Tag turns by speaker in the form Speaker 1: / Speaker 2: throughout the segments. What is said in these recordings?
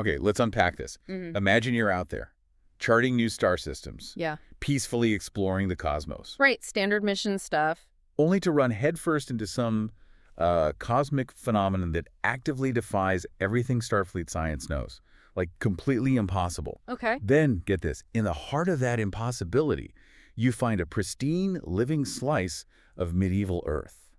Speaker 1: Okay, let's unpack this. Imagine you're out there, charting new star systems.
Speaker 2: Yeah.
Speaker 1: Peacefully exploring the cosmos.
Speaker 2: Right, standard mission stuff.
Speaker 1: Only to run headfirst into some cosmic phenomenon that actively defies everything Starfleet science knows. Like, completely impossible.
Speaker 2: Okay.
Speaker 1: Then, get this, in the heart of that impossibility, you find a pristine, living slice of medieval Earth.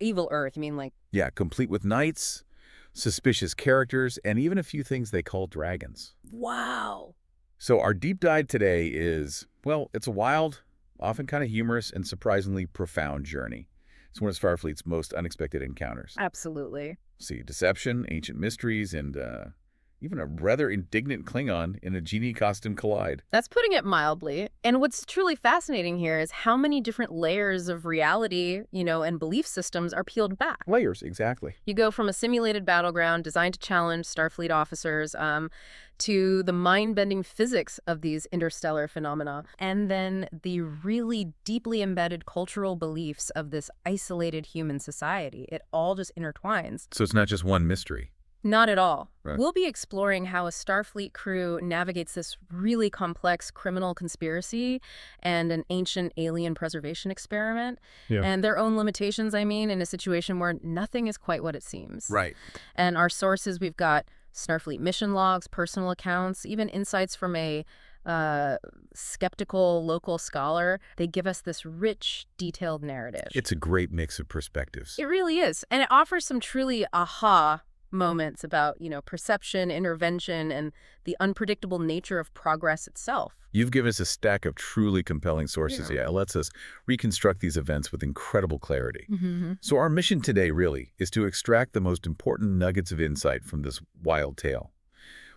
Speaker 2: Evil Earth, you mean like...
Speaker 1: Yeah, complete with knights, suspicious characters, and even a few things they call dragons.
Speaker 2: Wow.
Speaker 1: So our deep dive today is, well, it's a wild, often kind of humorous, and surprisingly profound journey. It's one of Starfleet's most unexpected encounters.
Speaker 2: Absolutely.
Speaker 1: See deception, ancient mysteries, and even a rather indignant Klingon in a genie costume collide.
Speaker 2: That's putting it mildly. And what's truly fascinating here is how many different layers of reality, and belief systems are peeled back.
Speaker 1: Layers, exactly.
Speaker 2: You go from a simulated battleground designed to challenge Starfleet officers to the mind-bending physics of these interstellar phenomena, and then the really deeply embedded cultural beliefs of this isolated human society. It all just intertwines.
Speaker 1: So it's not just one mystery.
Speaker 2: Not at all.
Speaker 1: Right.
Speaker 2: We'll be exploring how a Starfleet crew navigates this really complex criminal conspiracy and an ancient alien preservation experiment, and their own limitations, in a situation where nothing is quite what it seems.
Speaker 1: Right.
Speaker 2: And our sources, we've got Starfleet mission logs, personal accounts, even insights from a skeptical local scholar. They give us this rich, detailed narrative.
Speaker 1: It's a great mix of perspectives.
Speaker 2: It really is. And it offers some truly aha moments about, perception, intervention, and the unpredictable nature of progress itself.
Speaker 1: You've given us a stack of truly compelling sources. Yeah, it lets us reconstruct these events with incredible clarity. So our mission today, really, is to extract the most important nuggets of insight from this wild tale.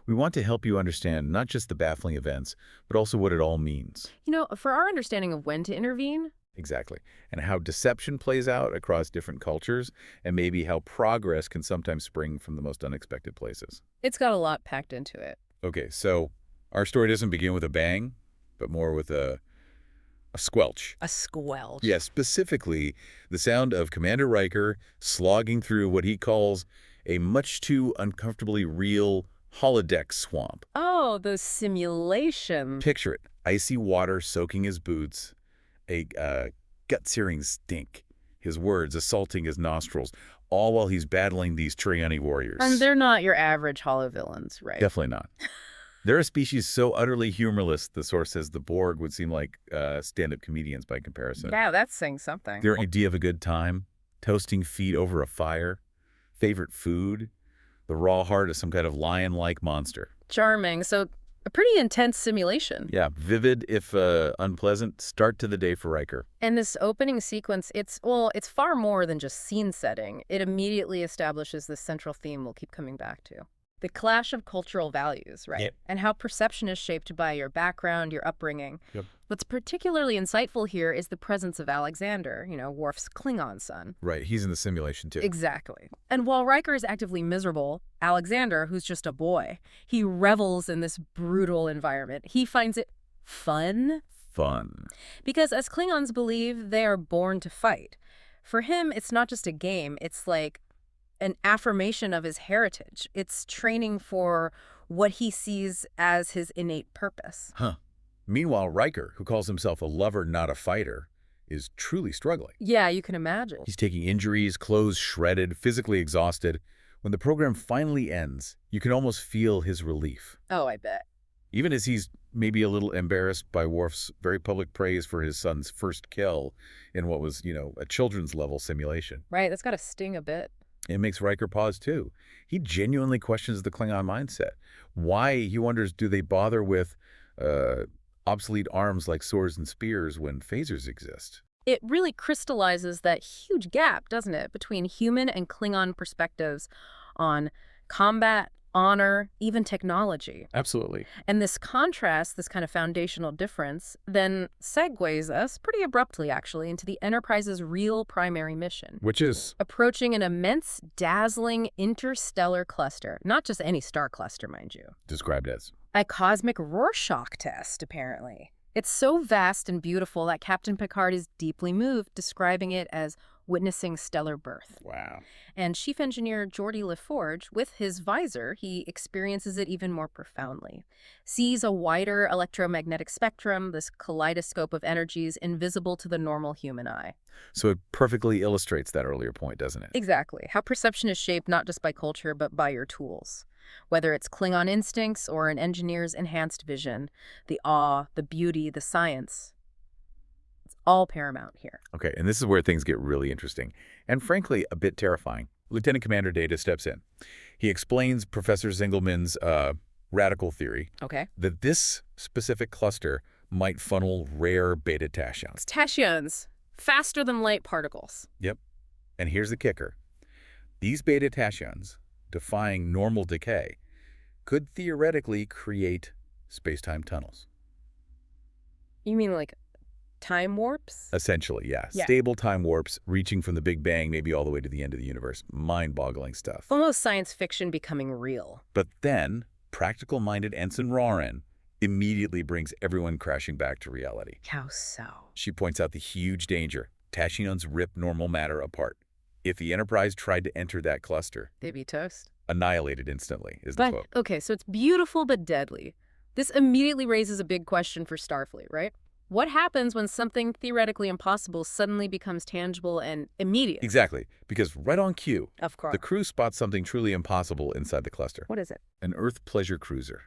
Speaker 1: We want to help you understand not just the baffling events, but also what it all means.
Speaker 2: For our understanding of when to intervene.
Speaker 1: Exactly. And how deception plays out across different cultures, and maybe how progress can sometimes spring from the most unexpected places.
Speaker 2: It's got a lot packed into it.
Speaker 1: Okay, so our story doesn't begin with a bang, but more with a squelch.
Speaker 2: A squelch.
Speaker 1: Yeah, specifically the sound of Commander Riker slogging through what he calls a much too uncomfortably real holodeck swamp.
Speaker 2: Oh, the simulation.
Speaker 1: Picture it. Icy water soaking his boots, a gut-searing stink, his words assaulting his nostrils, all while he's battling these Triani warriors.
Speaker 2: And they're not your average holovillains, right?
Speaker 1: Definitely not. They're a species so utterly humorless, the source says the Borg would seem like stand-up comedians by comparison.
Speaker 2: Yeah, that's saying something.
Speaker 1: Their idea of a good time, toasting feet over a fire, favorite food, the raw heart of some kind of lion-like monster.
Speaker 2: Charming. So a pretty intense simulation.
Speaker 1: Yeah, vivid if unpleasant start to the day for Riker.
Speaker 2: And this opening sequence, it's far more than just scene setting. It immediately establishes this central theme we'll keep coming back to. The clash of cultural values, right?
Speaker 1: Yep.
Speaker 2: And how perception is shaped by your background, your upbringing.
Speaker 1: Yep.
Speaker 2: What's particularly insightful here is the presence of Alexander, Worf's Klingon son.
Speaker 1: Right, he's in the simulation too.
Speaker 2: Exactly. And while Riker is actively miserable, Alexander, who's just a boy, he revels in this brutal environment. He finds it fun. Because as Klingons believe, they are born to fight. For him, it's not just a game. It's like an affirmation of his heritage. It's training for what he sees as his innate purpose.
Speaker 1: Meanwhile, Riker, who calls himself a lover, not a fighter, is truly struggling.
Speaker 2: Yeah, you can imagine.
Speaker 1: He's taking injuries, clothes shredded, physically exhausted. When the program finally ends, you can almost feel his relief.
Speaker 2: Oh, I bet.
Speaker 1: Even as he's maybe a little embarrassed by Worf's very public praise for his son's first kill in what was, a children's level simulation.
Speaker 2: Right, that's got to sting a bit.
Speaker 1: It makes Riker pause, too. He genuinely questions the Klingon mindset. Why, he wonders, do they bother with obsolete arms like swords and spears when phasers exist?
Speaker 2: It really crystallizes that huge gap, doesn't it, between human and Klingon perspectives on combat, honor, even technology.
Speaker 1: Absolutely.
Speaker 2: And this contrast, this kind of foundational difference, then segues us pretty abruptly, actually, into the Enterprise's real primary mission.
Speaker 1: Which is?
Speaker 2: Approaching an immense, dazzling interstellar cluster. Not just any star cluster, mind you.
Speaker 1: Described as?
Speaker 2: A cosmic Rorschach test, apparently. It's so vast and beautiful that Captain Picard is deeply moved, describing it as witnessing stellar birth.
Speaker 1: Wow.
Speaker 2: And chief engineer Geordie LaForge, with his visor, he experiences it even more profoundly. Sees a wider electromagnetic spectrum, this kaleidoscope of energies invisible to the normal human eye.
Speaker 1: So it perfectly illustrates that earlier point, doesn't it?
Speaker 2: Exactly. How perception is shaped not just by culture, but by your tools. Whether it's Klingon instincts or an engineer's enhanced vision, the awe, the beauty, the science, it's all paramount here.
Speaker 1: Okay, and this is where things get really interesting, and frankly, a bit terrifying. Lieutenant Commander Data steps in. He explains Professor Zingelman's radical theory that this specific cluster might funnel rare beta tachyons.
Speaker 2: Tachyons, faster than light particles.
Speaker 1: Yep, and here's the kicker. These beta tachyons, defying normal decay, could theoretically create space-time tunnels.
Speaker 2: You mean like time warps?
Speaker 1: Essentially, yeah. Stable time warps reaching from the Big Bang maybe all the way to the end of the universe. Mind-boggling stuff.
Speaker 2: Almost science fiction becoming real.
Speaker 1: But then, practical-minded Ensign Roran immediately brings everyone crashing back to reality.
Speaker 2: How so?
Speaker 1: She points out the huge danger. Tachyons rip normal matter apart. If the Enterprise tried to enter that cluster,
Speaker 2: they'd be toast.
Speaker 1: Annihilated instantly, is the quote.
Speaker 2: Okay, so it's beautiful but deadly. This immediately raises a big question for Starfleet, right? What happens when something theoretically impossible suddenly becomes tangible and immediate?
Speaker 1: Exactly, because right on cue,
Speaker 2: Of course.
Speaker 1: the crew spots something truly impossible inside the cluster.
Speaker 2: What is it?
Speaker 1: An Earth pleasure cruiser,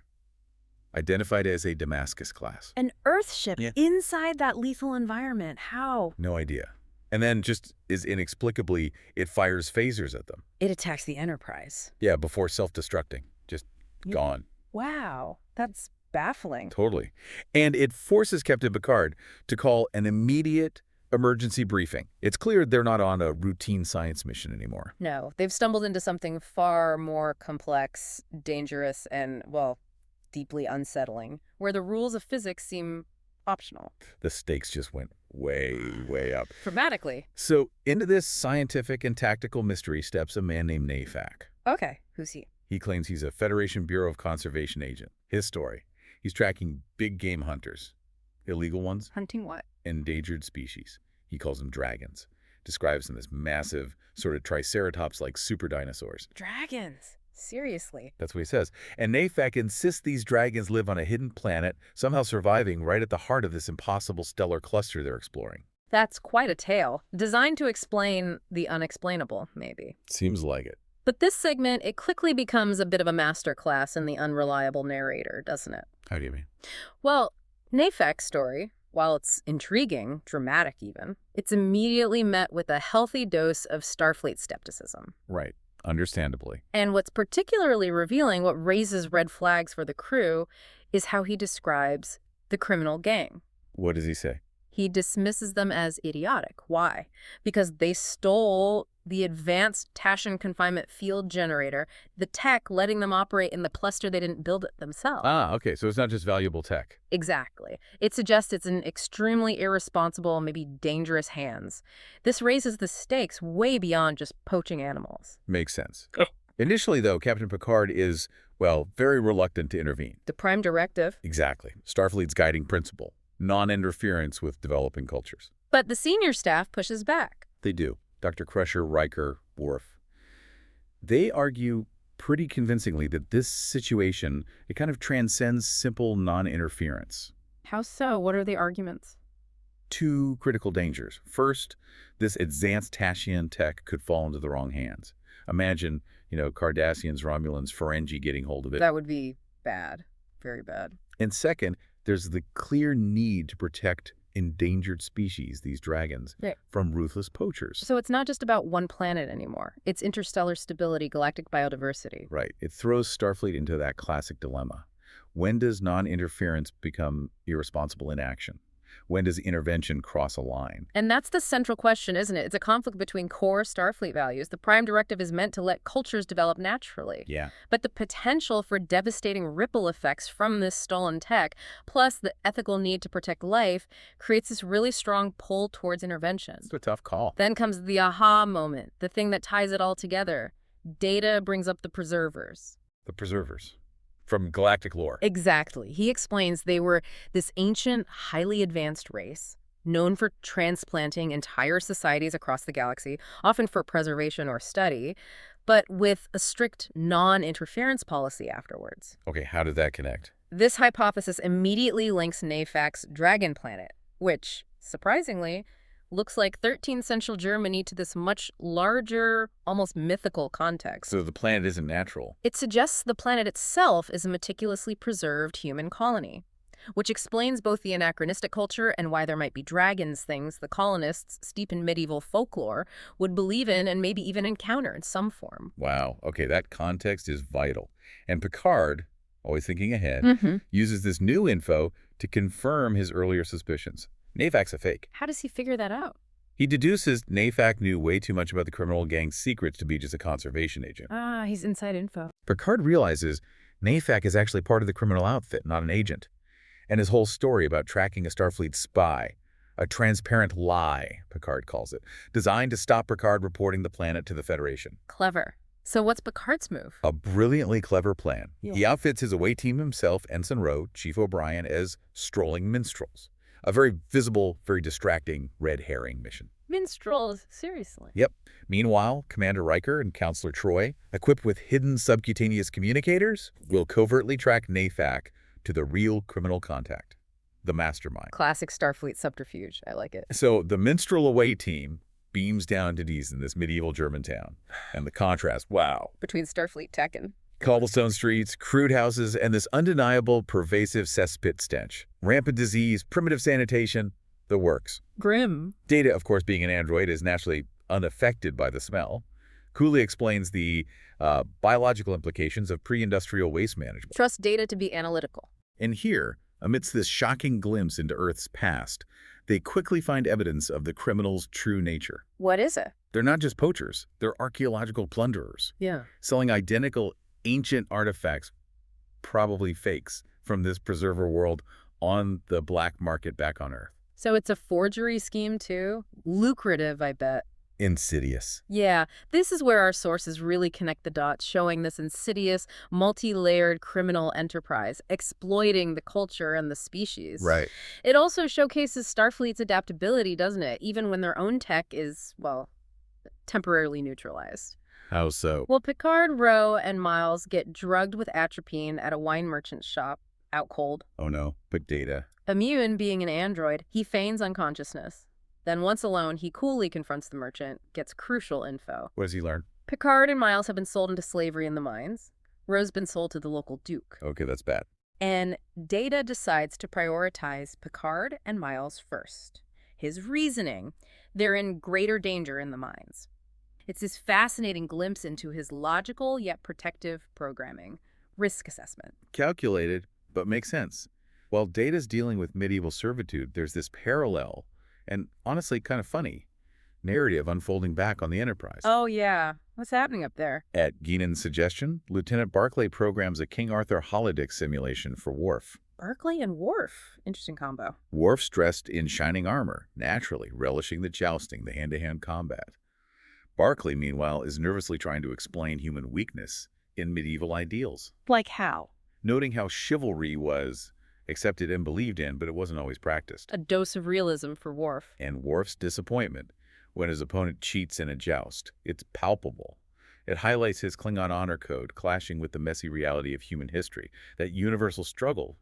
Speaker 1: identified as a Damascus class.
Speaker 2: An Earth ship inside that lethal environment. How?
Speaker 1: No idea. And then just as inexplicably, it fires phasers at them.
Speaker 2: It attacks the Enterprise.
Speaker 1: Yeah, before self-destructing. Just gone.
Speaker 2: Wow, that's baffling.
Speaker 1: Totally. And it forces Captain Picard to call an immediate emergency briefing. It's clear they're not on a routine science mission anymore.
Speaker 2: No, they've stumbled into something far more complex, dangerous, and, well, deeply unsettling, where the rules of physics seem optional.
Speaker 1: The stakes just went way, way up.
Speaker 2: Dramatically.
Speaker 1: So into this scientific and tactical mystery steps a man named Nafak.
Speaker 2: Okay, who's he?
Speaker 1: He claims he's a Federation Bureau of Conservation agent. His story: he's tracking big game hunters. Illegal ones?
Speaker 2: Hunting what?
Speaker 1: Endangered species. He calls them dragons. Describes them as massive, sort of triceratops-like super dinosaurs.
Speaker 2: Dragons? Seriously?
Speaker 1: That's what he says. And Nafak insists these dragons live on a hidden planet, somehow surviving right at the heart of this impossible stellar cluster they're exploring.
Speaker 2: That's quite a tale. Designed to explain the unexplainable, maybe.
Speaker 1: Seems like it.
Speaker 2: But this segment, it quickly becomes a bit of a masterclass in the unreliable narrator, doesn't it?
Speaker 1: How do you mean?
Speaker 2: Well, Nafak's story, while it's intriguing, dramatic even, it's immediately met with a healthy dose of Starfleet skepticism.
Speaker 1: Right. Understandably.
Speaker 2: And what's particularly revealing, what raises red flags for the crew, is how he describes the criminal gang.
Speaker 1: What does he say?
Speaker 2: He dismisses them as idiotic. Why? Because they stole the advanced Tachyon confinement field generator, the tech letting them operate in the cluster they didn't build it themselves.
Speaker 1: Ah, okay. So it's not just valuable tech.
Speaker 2: Exactly. It suggests it's in extremely irresponsible, maybe dangerous hands. This raises the stakes way beyond just poaching animals.
Speaker 1: Makes sense. Initially, though, Captain Picard is, well, very reluctant to intervene.
Speaker 2: The Prime Directive.
Speaker 1: Exactly. Starfleet's guiding principle. Non-interference with developing cultures.
Speaker 2: But the senior staff pushes back.
Speaker 1: They do. Dr. Crusher, Riker, Worf. They argue pretty convincingly that this situation, it kind of transcends simple non-interference.
Speaker 2: How so? What are the arguments?
Speaker 1: Two critical dangers. First, this advanced Tachyon tech could fall into the wrong hands. Imagine, Cardassians, Romulans, Ferengi getting hold of it.
Speaker 2: That would be bad. Very bad.
Speaker 1: And second, there's the clear need to protect endangered species, these dragons, from ruthless poachers.
Speaker 2: So it's not just about one planet anymore. It's interstellar stability, galactic biodiversity.
Speaker 1: Right. It throws Starfleet into that classic dilemma. When does non-interference become irresponsible inaction? When does intervention cross a line?
Speaker 2: And that's the central question, isn't it? It's a conflict between core Starfleet values. The Prime Directive is meant to let cultures develop naturally.
Speaker 1: Yeah.
Speaker 2: But the potential for devastating ripple effects from this stolen tech, plus the ethical need to protect life, creates this really strong pull towards intervention.
Speaker 1: It's a tough call.
Speaker 2: Then comes the aha moment, the thing that ties it all together. Data brings up the preservers.
Speaker 1: The preservers. From galactic lore.
Speaker 2: Exactly. He explains they were this ancient, highly advanced race, known for transplanting entire societies across the galaxy, often for preservation or study, but with a strict non-interference policy afterwards.
Speaker 1: Okay, how did that connect?
Speaker 2: This hypothesis immediately links Nafak's dragon planet, which, surprisingly, looks like 13th century Germany to this much larger, almost mythical context.
Speaker 1: So the planet isn't natural.
Speaker 2: It suggests the planet itself is a meticulously preserved human colony, which explains both the anachronistic culture and why there might be dragons, things the colonists, steeped in medieval folklore, would believe in and maybe even encounter in some form.
Speaker 1: Wow. Okay, that context is vital. And Picard, always thinking ahead, uses this new info to confirm his earlier suspicions. Nafak's a fake.
Speaker 2: How does he figure that out?
Speaker 1: He deduces Nafak knew way too much about the criminal gang's secrets to be just a conservation agent.
Speaker 2: Ah, he's inside info.
Speaker 1: Picard realizes Nafak is actually part of the criminal outfit, not an agent. And his whole story about tracking a Starfleet spy, a transparent lie, Picard calls it, designed to stop Picard reporting the planet to the Federation.
Speaker 2: Clever. So what's Picard's move?
Speaker 1: A brilliantly clever plan.
Speaker 2: Yeah.
Speaker 1: He outfits his away team himself, Ensign Rowe, Chief O'Brien, as strolling minstrels. A very visible, very distracting red herring mission.
Speaker 2: Minstrels? Seriously?
Speaker 1: Yep. Meanwhile, Commander Riker and Counselor Troy, equipped with hidden subcutaneous communicators, will covertly track Nafak to the real criminal contact, the mastermind.
Speaker 2: Classic Starfleet subterfuge. I like it.
Speaker 1: So the minstrel away team beams down to Diesen, this medieval German town. And the contrast, wow.
Speaker 2: Between Starfleet tech and...
Speaker 1: Cobblestone streets, crude houses, and this undeniable, pervasive cesspit stench. Rampant disease, primitive sanitation, the works.
Speaker 2: Grim.
Speaker 1: Data, of course, being an android, is naturally unaffected by the smell. Cooley explains the biological implications of pre-industrial waste management.
Speaker 2: Trust Data to be analytical.
Speaker 1: And here, amidst this shocking glimpse into Earth's past, they quickly find evidence of the criminal's true nature.
Speaker 2: What is it?
Speaker 1: They're not just poachers, they're archaeological plunderers.
Speaker 2: Yeah.
Speaker 1: Selling identical ancient artifacts, probably fakes, from this preserver world on the black market back on Earth.
Speaker 2: So it's a forgery scheme too? Lucrative, I bet.
Speaker 1: Insidious.
Speaker 2: Yeah, this is where our sources really connect the dots, showing this insidious, multi-layered criminal enterprise, exploiting the culture and the species.
Speaker 1: Right.
Speaker 2: It also showcases Starfleet's adaptability, doesn't it? Even when their own tech is, well, temporarily neutralized.
Speaker 1: How so?
Speaker 2: Well, Picard, Rowe, and Miles get drugged with atropine at a wine merchant's shop, out cold.
Speaker 1: Oh no, but Data.
Speaker 2: Immune, being an android, he feigns unconsciousness. Then once alone, he coolly confronts the merchant, gets crucial info.
Speaker 1: What does he learn?
Speaker 2: Picard and Miles have been sold into slavery in the mines. Rowe's been sold to the local duke.
Speaker 1: Okay, that's bad.
Speaker 2: And Data decides to prioritize Picard and Miles first. His reasoning: they're in greater danger in the mines. It's this fascinating glimpse into his logical yet protective programming. Risk assessment.
Speaker 1: Calculated, but makes sense. While Data's dealing with medieval servitude, there's this parallel, and honestly kind of funny, narrative unfolding back on the Enterprise.
Speaker 2: Oh, yeah. What's happening up there?
Speaker 1: At Guinan's suggestion, Lieutenant Barclay programs a King Arthur holodeck simulation for Worf.
Speaker 2: Barclay and Worf. Interesting combo.
Speaker 1: Worf's dressed in shining armor, naturally relishing the jousting, the hand-to-hand combat. Barclay, meanwhile, is nervously trying to explain human weakness in medieval ideals.
Speaker 2: Like how?
Speaker 1: Noting how chivalry was accepted and believed in, but it wasn't always practiced.
Speaker 2: A dose of realism for Worf.
Speaker 1: And Worf's disappointment when his opponent cheats in a joust. It's palpable. It highlights his Klingon honor code clashing with the messy reality of human history, that universal struggle,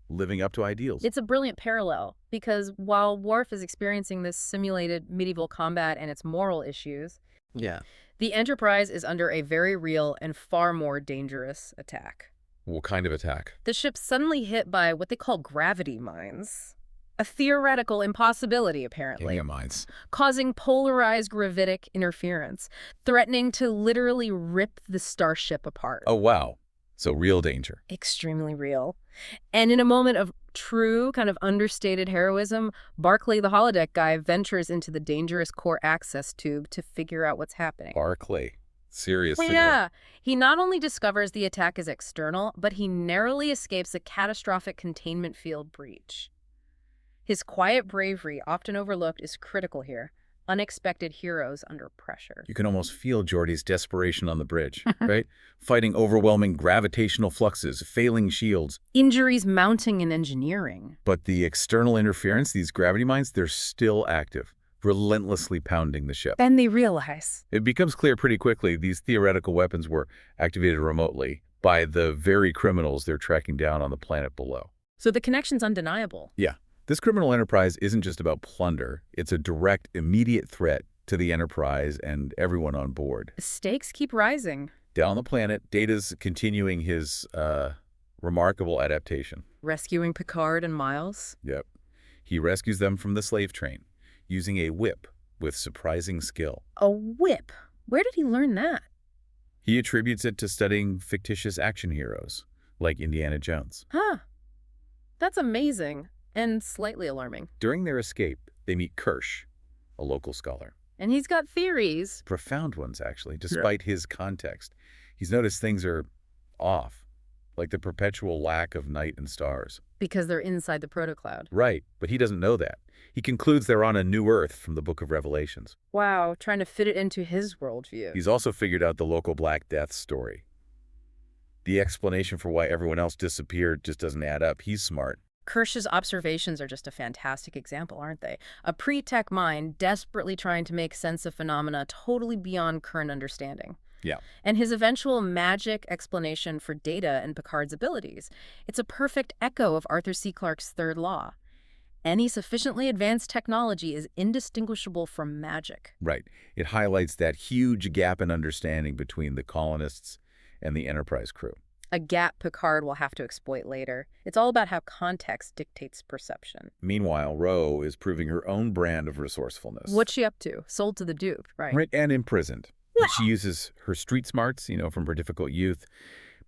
Speaker 1: living up to ideals.
Speaker 2: It's a brilliant parallel, because while Worf is experiencing this simulated medieval combat and its moral issues, the Enterprise is under a very real and far more dangerous attack.
Speaker 1: What kind of attack?
Speaker 2: The ship's suddenly hit by what they call gravity mines. A theoretical impossibility, apparently.
Speaker 1: Mines.
Speaker 2: Causing polarized gravitic interference, threatening to literally rip the starship apart.
Speaker 1: Oh, wow. So real danger.
Speaker 2: Extremely real. And in a moment of true, kind of understated heroism, Barclay, the holodeck guy, ventures into the dangerous core access tube to figure out what's happening.
Speaker 1: Barclay. Seriously.
Speaker 2: Yeah. He not only discovers the attack is external, but he narrowly escapes a catastrophic containment field breach. His quiet bravery, often overlooked, is critical here. unexpected heroes under pressure.
Speaker 1: You can almost feel Geordi's desperation on the bridge, right? Fighting overwhelming gravitational fluxes, failing shields.
Speaker 2: Injuries mounting in engineering.
Speaker 1: But the external interference, these gravity mines, they're still active, relentlessly pounding the ship.
Speaker 2: Then they realize.
Speaker 1: It becomes clear pretty quickly these theoretical weapons were activated remotely by the very criminals they're tracking down on the planet below.
Speaker 2: So the connection's undeniable.
Speaker 1: Yeah. This criminal enterprise isn't just about plunder. It's a direct, immediate threat to the Enterprise and everyone on board.
Speaker 2: The stakes keep rising.
Speaker 1: Down on the planet, Data's continuing his remarkable adaptation.
Speaker 2: Rescuing Picard and Miles.
Speaker 1: Yep. He rescues them from the slave train, using a whip with surprising skill.
Speaker 2: A whip? Where did he learn that?
Speaker 1: He attributes it to studying fictitious action heroes, like Indiana Jones.
Speaker 2: Huh. That's amazing. And slightly alarming.
Speaker 1: During their escape, they meet Kirsch, a local scholar.
Speaker 2: And he's got theories.
Speaker 1: Profound ones, actually, despite his context. He's noticed things are off, like the perpetual lack of night and stars.
Speaker 2: Because they're inside the protocloud.
Speaker 1: Right, but he doesn't know that. He concludes they're on a new Earth from the Book of Revelations.
Speaker 2: Wow, trying to fit it into his worldview.
Speaker 1: He's also figured out the local Black Death story. The explanation for why everyone else disappeared just doesn't add up. He's smart.
Speaker 2: Kirsch's observations are just a fantastic example, aren't they? A pre-tech mind desperately trying to make sense of phenomena totally beyond current understanding.
Speaker 1: Yeah.
Speaker 2: And his eventual magic explanation for Data and Picard's abilities. It's a perfect echo of Arthur C. Clarke's third law. Any sufficiently advanced technology is indistinguishable from magic.
Speaker 1: Right. It highlights that huge gap in understanding between the colonists and the Enterprise crew.
Speaker 2: A gap Picard will have to exploit later. It's all about how context dictates perception.
Speaker 1: Meanwhile, Ro is proving her own brand of resourcefulness.
Speaker 2: What's she up to? Sold to the Duke, right?
Speaker 1: Right, and imprisoned. But she uses her street smarts, from her difficult youth,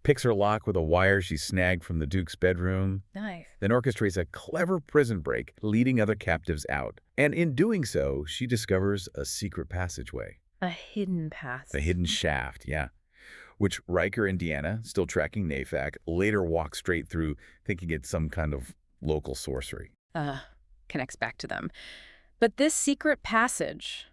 Speaker 1: picks her lock with a wire she snagged from the Duke's bedroom.
Speaker 2: Nice.
Speaker 1: Then orchestrates a clever prison break, leading other captives out. And in doing so, she discovers a secret passageway.
Speaker 2: A hidden path.
Speaker 1: A hidden shaft, yeah. Which Riker and Deanna, still tracking NAFAC, later walk straight through, thinking it's some kind of local sorcery.
Speaker 2: Connects back to them. But this secret passage,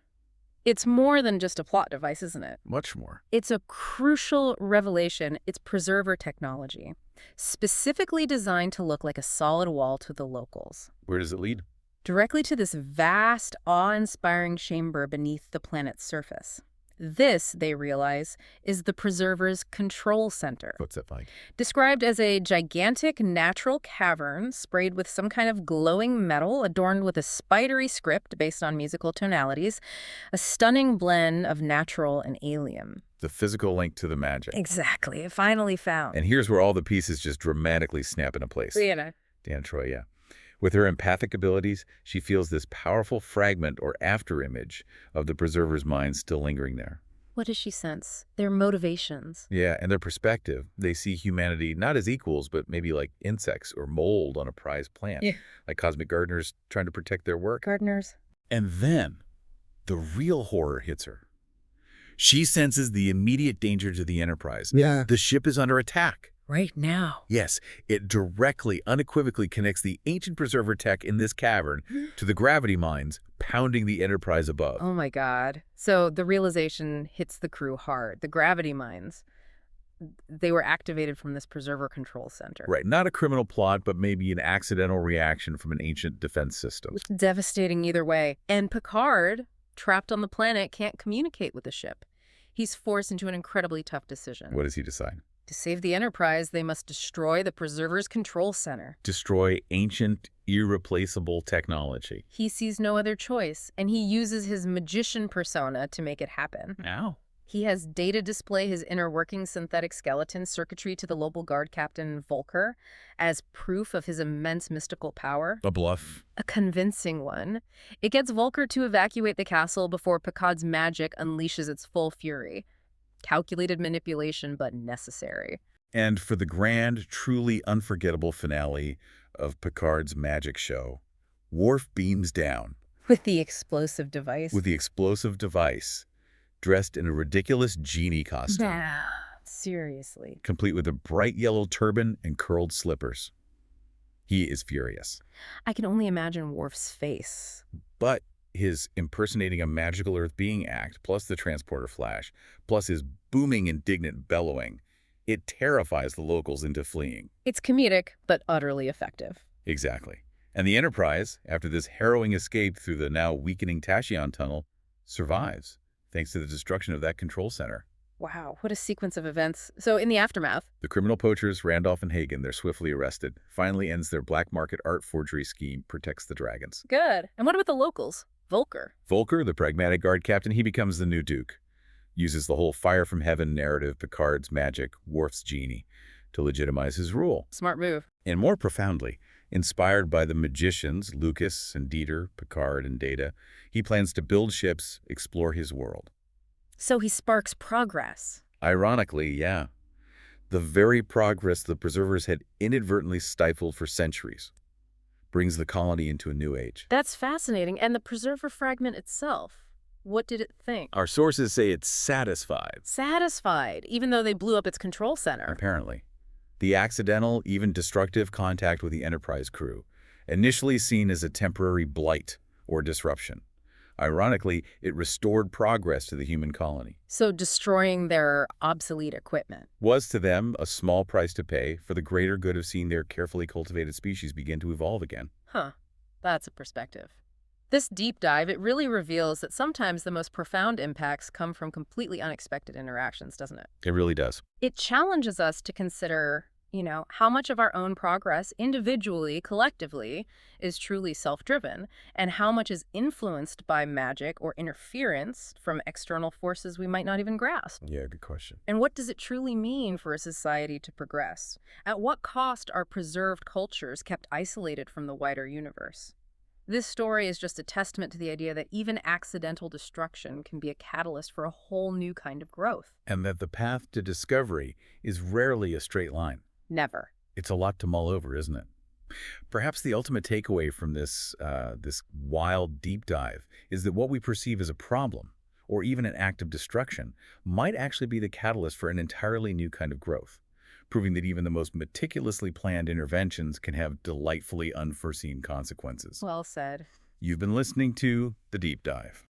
Speaker 2: it's more than just a plot device, isn't it?
Speaker 1: Much more.
Speaker 2: It's a crucial revelation. It's preserver technology, specifically designed to look like a solid wall to the locals.
Speaker 1: Where does it lead?
Speaker 2: Directly to this vast, awe-inspiring chamber beneath the planet's surface. This, they realize, is the Preserver's control center.
Speaker 1: What's that like?
Speaker 2: Described as a gigantic natural cavern sprayed with some kind of glowing metal adorned with a spidery script based on musical tonalities, a stunning blend of natural and alien.
Speaker 1: The physical link to the magic.
Speaker 2: Exactly. Finally found.
Speaker 1: And here's where all the pieces just dramatically snap into place.
Speaker 2: Deanna
Speaker 1: Troi, yeah. With her empathic abilities, she feels this powerful fragment or afterimage of the Preserver's mind still lingering there.
Speaker 2: What does she sense? Their motivations.
Speaker 1: Yeah, and their perspective. They see humanity not as equals, but maybe like insects or mold on a prized plant.
Speaker 2: Yeah.
Speaker 1: Like cosmic gardeners trying to protect their work.
Speaker 2: Gardeners.
Speaker 1: And then, the real horror hits her. She senses the immediate danger to the Enterprise.
Speaker 3: Yeah.
Speaker 1: The ship is under attack.
Speaker 2: Right now.
Speaker 1: Yes, it directly, unequivocally connects the ancient preserver tech in this cavern to the gravity mines pounding the Enterprise above.
Speaker 2: Oh my God. So the realization hits the crew hard. The gravity mines, they were activated from this preserver control center.
Speaker 1: Right, not a criminal plot, but maybe an accidental reaction from an ancient defense system.
Speaker 2: Devastating either way. And Picard, trapped on the planet, can't communicate with the ship. He's forced into an incredibly tough decision.
Speaker 1: What does he decide?
Speaker 2: To save the Enterprise, they must destroy the Preserver's control center.
Speaker 1: Destroy ancient, irreplaceable technology.
Speaker 2: He sees no other choice, and he uses his magician persona to make it happen.
Speaker 1: Ow.
Speaker 2: He has Data display his inner working synthetic skeleton circuitry to the local guard captain Volker as proof of his immense mystical power.
Speaker 1: A bluff.
Speaker 2: A convincing one. It gets Volker to evacuate the castle before Picard's magic unleashes its full fury. Calculated manipulation, but necessary.
Speaker 1: And for the grand, truly unforgettable finale of Picard's magic show, Worf beams down.
Speaker 2: With the explosive device.
Speaker 1: Dressed in a ridiculous genie costume.
Speaker 2: Nah, seriously.
Speaker 1: Complete with a bright yellow turban and curled slippers. He is furious.
Speaker 2: I can only imagine Worf's face.
Speaker 1: But his impersonating a magical Earth being act, plus the transporter flash, plus his booming, indignant bellowing, it terrifies the locals into fleeing.
Speaker 2: It's comedic, but utterly effective.
Speaker 1: Exactly. And the Enterprise, after this harrowing escape through the now weakening Tachyon tunnel, survives, thanks to the destruction of that control center.
Speaker 2: Wow, what a sequence of events. So in the aftermath,
Speaker 1: The criminal poachers, Randolph and Hagen, they're swiftly arrested. Finally ends their black market art forgery scheme, protects the dragons.
Speaker 2: good. And what about the locals? Volker.
Speaker 1: Volker, the pragmatic guard captain, he becomes the new Duke. Uses the whole fire from heaven narrative, Picard's magic, Worf's genie, to legitimize his rule.
Speaker 2: Smart move.
Speaker 1: And more profoundly, inspired by the magicians, Lucas and Dieter, Picard and Data, he plans to build ships, explore his world.
Speaker 2: So he sparks progress.
Speaker 1: Ironically, yeah. The very progress the preservers had inadvertently stifled for centuries brings the colony into a new age.
Speaker 2: That's fascinating. And the preserver fragment itself, what did it think?
Speaker 1: Our sources say it's satisfied.
Speaker 2: Satisfied, even though they blew up its control center.
Speaker 1: Apparently. The accidental, even destructive contact with the Enterprise crew, initially seen as a temporary blight or disruption. Ironically, it restored progress to the human colony.
Speaker 2: So destroying their obsolete equipment.
Speaker 1: Was to them a small price to pay for the greater good of seeing their carefully cultivated species begin to evolve again.
Speaker 2: Huh, that's a perspective. This deep dive, it really reveals that sometimes the most profound impacts come from completely unexpected interactions, doesn't it?
Speaker 1: It really does.
Speaker 2: It challenges us to consider, how much of our own progress individually, collectively, is truly self-driven, and how much is influenced by magic or interference from external forces we might not even grasp.
Speaker 1: Yeah, good question.
Speaker 2: And what does it truly mean for a society to progress? At what cost are preserved cultures kept isolated from the wider universe? This story is just a testament to the idea that even accidental destruction can be a catalyst for a whole new kind of growth.
Speaker 1: And that the path to discovery is rarely a straight line.
Speaker 2: Never.
Speaker 1: It's a lot to mull over, isn't it? Perhaps the ultimate takeaway from this wild deep dive is that what we perceive as a problem, or even an act of destruction, might actually be the catalyst for an entirely new kind of growth, proving that even the most meticulously planned interventions can have delightfully unforeseen consequences.
Speaker 2: Well said.
Speaker 1: You've been listening to The Deep Dive.